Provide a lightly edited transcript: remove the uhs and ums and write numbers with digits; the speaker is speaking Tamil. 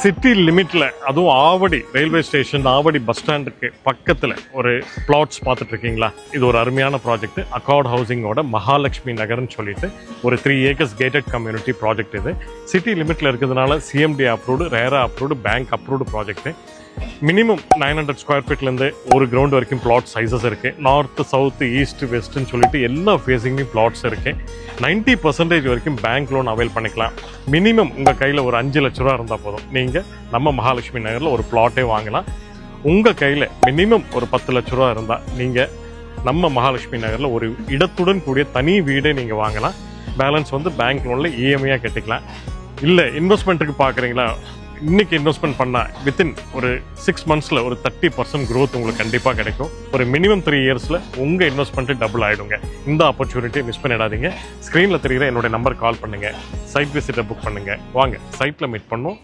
சிட்டி லிமிட்ல அதுவும் Avadi railway station Avadi bus ஸ்டாண்டுக்கு பக்கத்தில் ஒரு பிளாட்ஸ் பார்த்துட்டு இருக்கீங்களா? இது ஒரு அருமையான ப்ராஜெக்ட். அக்கார்ட் ஹவுசிங்கோட மகாலட்சுமி நகர்னு சொல்லிட்டு ஒரு 3 ஏக்கர்ஸ் கேட்டட் கம்யூனிட்டி ப்ராஜெக்ட். இது சிட்டி லிமிட்ல இருக்கிறதுனால CMD approved, RERA approved, bank approved project. Minimum 900 square ஃபீட்லேருந்து ஒரு கிரவுண்ட் வரைக்கும் பிளாட் சைஸஸ் இருக்குது. நார்த்து, சவுத்து, ஈஸ்ட், வெஸ்ட்டுன்னு சொல்லிட்டு எல்லா ஃபேஸிங்லேயும் பிளாட்ஸ் இருக்குது. 90% வரைக்கும் பேங்க் லோன் அவைல் பண்ணிக்கலாம். மினிமம் உங்கள் கையில் ஒரு 5 லட்ச ரூபா இருந்தால் போதும், நீங்கள் நம்ம மகாலட்சுமி நகரில் ஒரு பிளாட்டே வாங்கலாம். உங்கள் கையில் மினிமம் ஒரு 10 லட்ச ரூபா இருந்தால் நீங்கள் நம்ம மகாலட்சுமி நகரில் ஒரு இடத்துடன் கூடிய தனி வீடே நீங்கள் வாங்கலாம். பேலன்ஸ் வந்து பேங்க் லோனில் இஎம்ஐயாக கட்டிக்கலாம். இல்லை இன்வெஸ்ட்மெண்ட்டுக்கு பார்க்குறீங்களா, இன்னைக்கு இன்வெஸ்ட்மெண்ட் பண்ணால் வித்தின் ஒரு 6 மந்த்ஸில் ஒரு 30% growth உங்களுக்கு கண்டிப்பாக கிடைக்கும். ஒரு மினிமம் 3 இயர்ஸில் உங்கள் இன்வெஸ்ட்மெண்ட்டு டபுள் ஆகிடுங்க. இந்த ஆப்பர்ச்சுனிட்டியை மிஸ் பண்ணிடாதீங்க. ஸ்க்ரீனில் தெரிகிற என்னுடைய நம்பர் கால் பண்ணுங்கள், சைட் விசிட்டை புக் பண்ணுங்கள். வாங்க சைட்டில் மீட் பண்ணோம்.